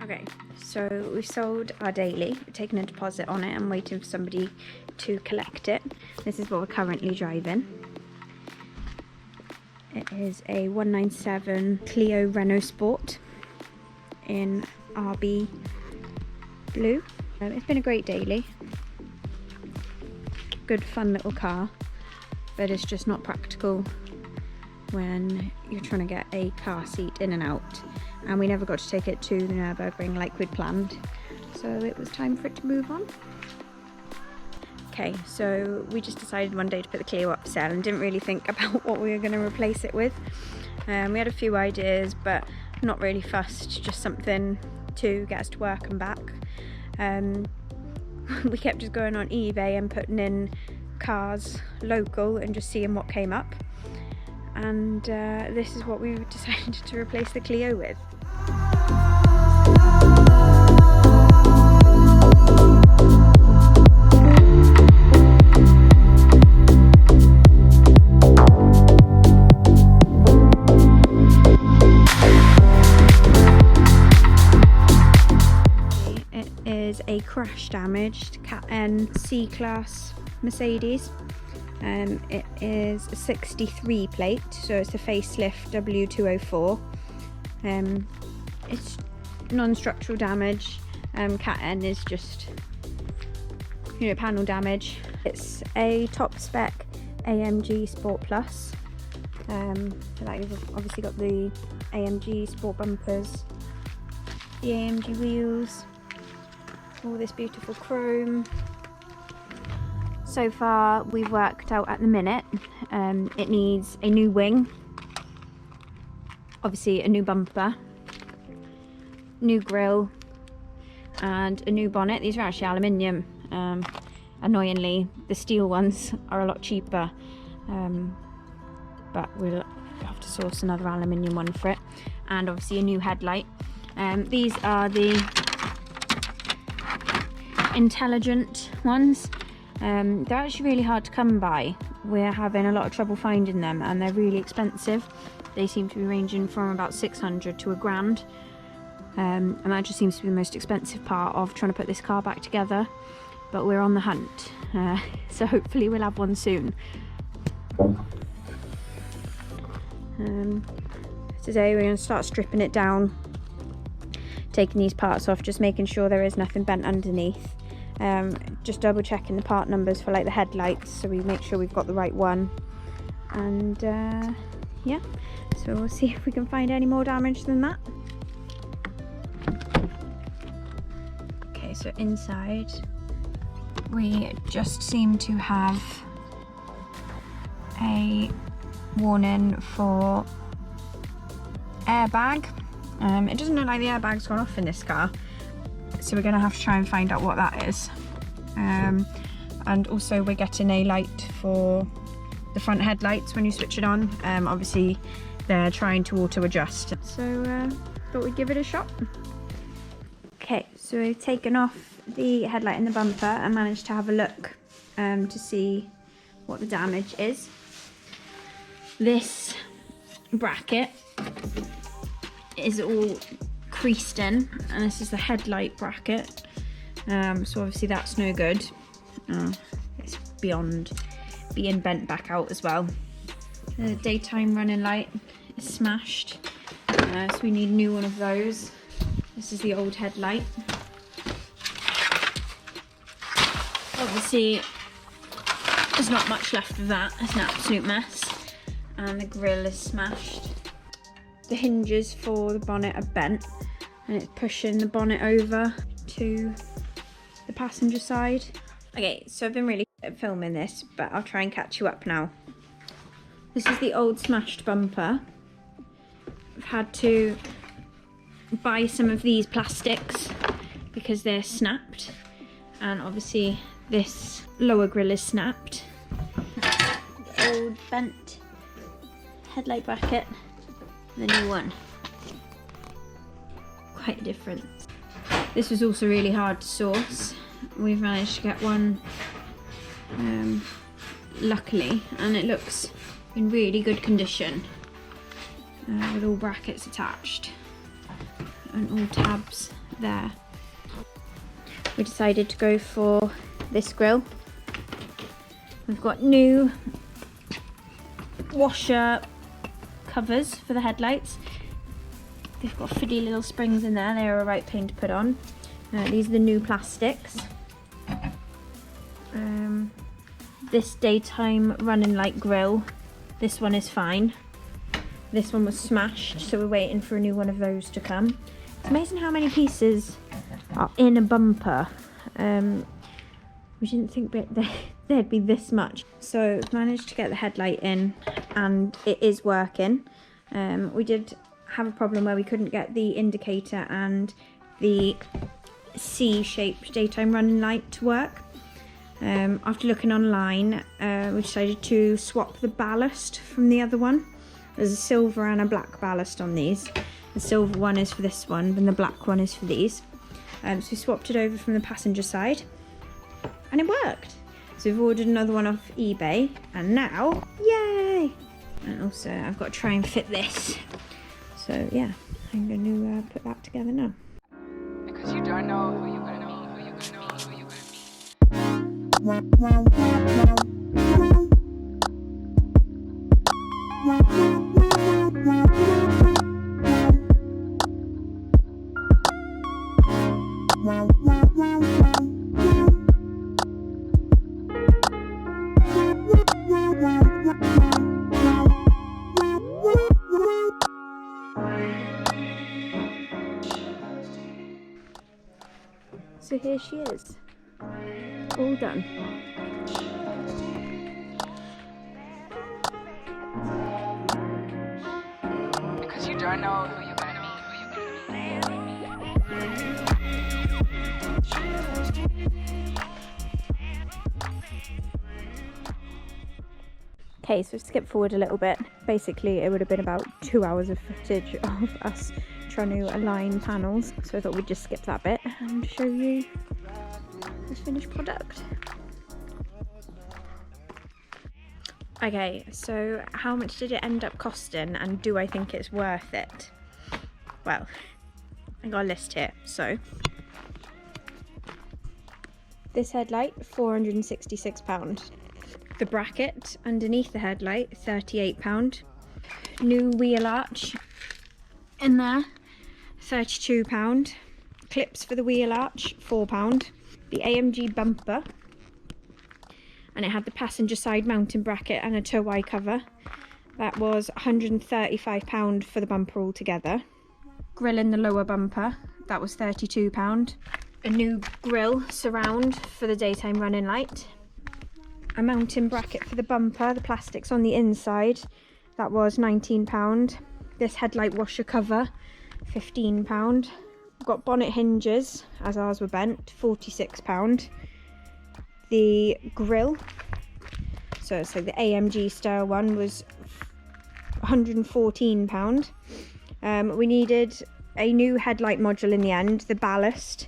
Okay, so we've sold our daily, we've taken a deposit on it and waiting for somebody to collect it. This is what we're currently driving. It is a 197 Clio Renault Sport in RB blue. It's been a great daily. Good fun little car, but it's just not practical when you're trying to get a car seat in and out. And we never got to take it to the Airbag like we'd planned, so it was time for it to move on. Okay, so we just decided one day to put the Clio up for sale and didn't really think about what we were going to replace it with. We had a few ideas, but not really fussed, just something to get us to work and back. We kept just going on eBay and putting in cars local and just seeing what came up. And this is what we decided to replace the Clio with. It is a crash damaged Cat N C-Class Mercedes. It is a 63 plate, so it's a facelift W204. It's non-structural damage. Cat N is just, panel damage. It's a top spec AMG Sport Plus. Like you've obviously got the AMG Sport bumpers, the AMG wheels, all this beautiful chrome. So far we've worked out at the minute it needs a new wing, obviously a new bumper, new grille and a new bonnet. These are actually aluminium. Annoyingly the steel ones are a lot cheaper, but we'll have to source another aluminium one for it, and obviously a new headlight. These are the intelligent ones. They're actually really hard to come by. We're having a lot of trouble finding them and they're really expensive. They seem to be ranging from about 600 to £1,000, and that just seems to be the most expensive part of trying to put this car back together, but we're on the hunt, so hopefully we'll have one soon. Today we're going to start stripping it down, taking these parts off, just making sure there is nothing bent underneath. Just double checking the part numbers for like the headlights, so we make sure we've got the right one. And yeah, so we'll see if we can find any more damage than that. Okay, so inside we just seem to have a warning for airbag. It doesn't look like the airbag's gone off in this car, so we're going to have to try and find out what that is. And also we're getting a light for the front headlights when you switch it on. Obviously they're trying to auto adjust, so thought we'd give it a shot. Okay, so we've taken off the headlight and the bumper and managed to have a look to see what the damage is. This bracket is all creased in, and this is the headlight bracket, so obviously that's no good. It's beyond being bent back out as well. The daytime running light is smashed, so we need a new one of those. This is the old headlight. Obviously there's not much left of that, it's an absolute mess, and the grille is smashed. The hinges for the bonnet are bent and it's pushing the bonnet over to the passenger side. Okay, so I've been really good at filming this, but I'll try and catch you up now. This is the old smashed bumper. I've had to buy some of these plastics because they're snapped, and obviously this lower grille is snapped. The old bent headlight bracket, the new one. Quite a difference. This was also really hard to source. We've managed to get one, luckily, and it looks in really good condition, with all brackets attached and all tabs there. We decided to go for this grille. We've got new washer covers for the headlights. They've got fiddly little springs in there. They are a right pain to put on. These are the new plastics. This daytime running light grille, this one is fine. This one was smashed, so we're waiting for a new one of those to come. It's amazing how many pieces are in a bumper. We didn't think there'd be this much. So I've managed to get the headlight in and it is working. We did have a problem where we couldn't get the indicator and the C-shaped daytime running light to work. After looking online, we decided to swap the ballast from the other one. There's a silver and a black ballast on these. The silver one is for this one, and the black one is for these. So we swapped it over from the passenger side, and it worked. So we've ordered another one off eBay, and now, yay! And also, I've got to try and fit this. So yeah, I'm going to put that together now. Because you don't know who you're going to meet, who you're going to meet, who you're going to meet. So here she is, all done. Because you don't know who you're going to meet, who you're going Okay, so skip forward a little bit. Basically, it would have been about 2 hours of footage of us trying to align panels. So I thought we'd just skip that bit and show you the finished product. Okay, so how much did it end up costing and do I think it's worth it? Well, I got a list here. So this headlight, £466. The bracket underneath the headlight, £38. New wheel arch in there, £32. Clips for the wheel arch, £4. The AMG bumper, and it had the passenger side mounting bracket and a tow eye cover. That was £135 for the bumper altogether. Grill in the lower bumper, that was £32. A new grill surround for the daytime running light. A mounting bracket for the bumper, the plastics on the inside, that was £19. This headlight washer cover, £15. Got bonnet hinges, as ours were bent, £46. The grill, so the AMG style one, was £114. We needed a new headlight module in the end, the ballast,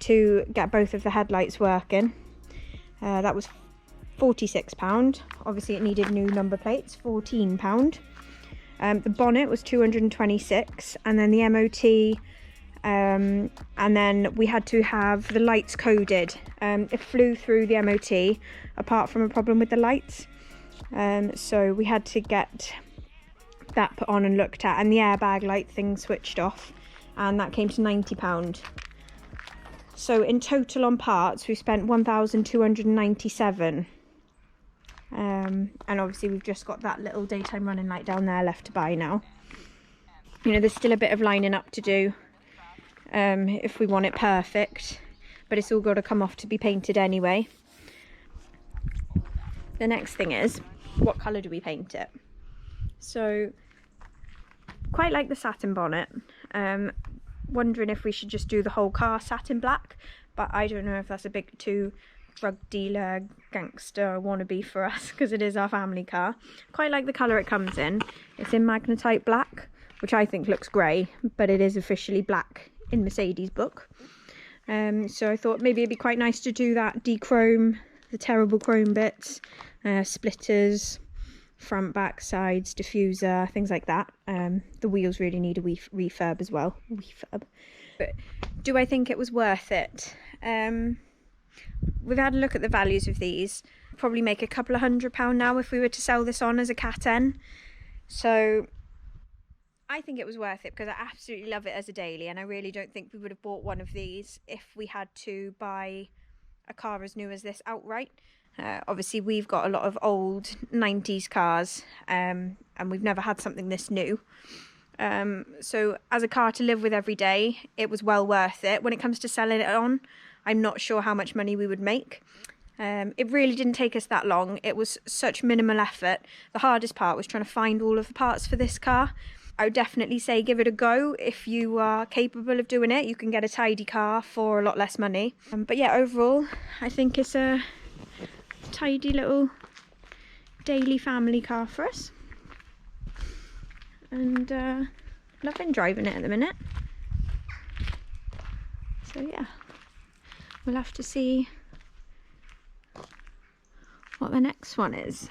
to get both of the headlights working. That was £46. Obviously it needed new number plates, £14. The bonnet was £226, and then the MOT, and then we had to have the lights coded. It flew through the MOT apart from a problem with the lights, so we had to get that put on and looked at, and the airbag light thing switched off, and that came to £90. So in total on parts we spent £1,297. And obviously we've just got that little daytime running light down there left to buy now. You know, there's still a bit of lining up to do if we want it perfect, but it's all got to come off to be painted anyway. The next thing is, what colour do we paint it? So quite like the satin bonnet. Wondering if we should just do the whole car satin black, but I don't know if that's a bit too drug dealer gangster wannabe for us, because it is our family car. Quite like the colour it comes in. It's in magnetite black, which I think looks grey, but it is officially black in Mercedes book. So I thought maybe it'd be quite nice to do that, dechrome the terrible chrome bits, splitters, front, back, sides, diffuser, things like that. The wheels really need a refurb as well. But do I think it was worth it? We've had a look at the values of these. Probably make a couple of £100 now if we were to sell this on as a Cat N. So I think it was worth it because I absolutely love it as a daily, and I really don't think we would have bought one of these if we had to buy a car as new as this outright. Obviously we've got a lot of old 90s cars, and we've never had something this new. So as a car to live with every day, it was well worth it. When it comes to selling it on, I'm not sure how much money we would make. It really didn't take us that long. It was such minimal effort. The hardest part was trying to find all of the parts for this car. I would definitely say give it a go if you are capable of doing it. You can get a tidy car for a lot less money. But yeah, overall, I think it's a tidy little daily family car for us. And loving driving it at the minute. So yeah, we'll have to see what the next one is.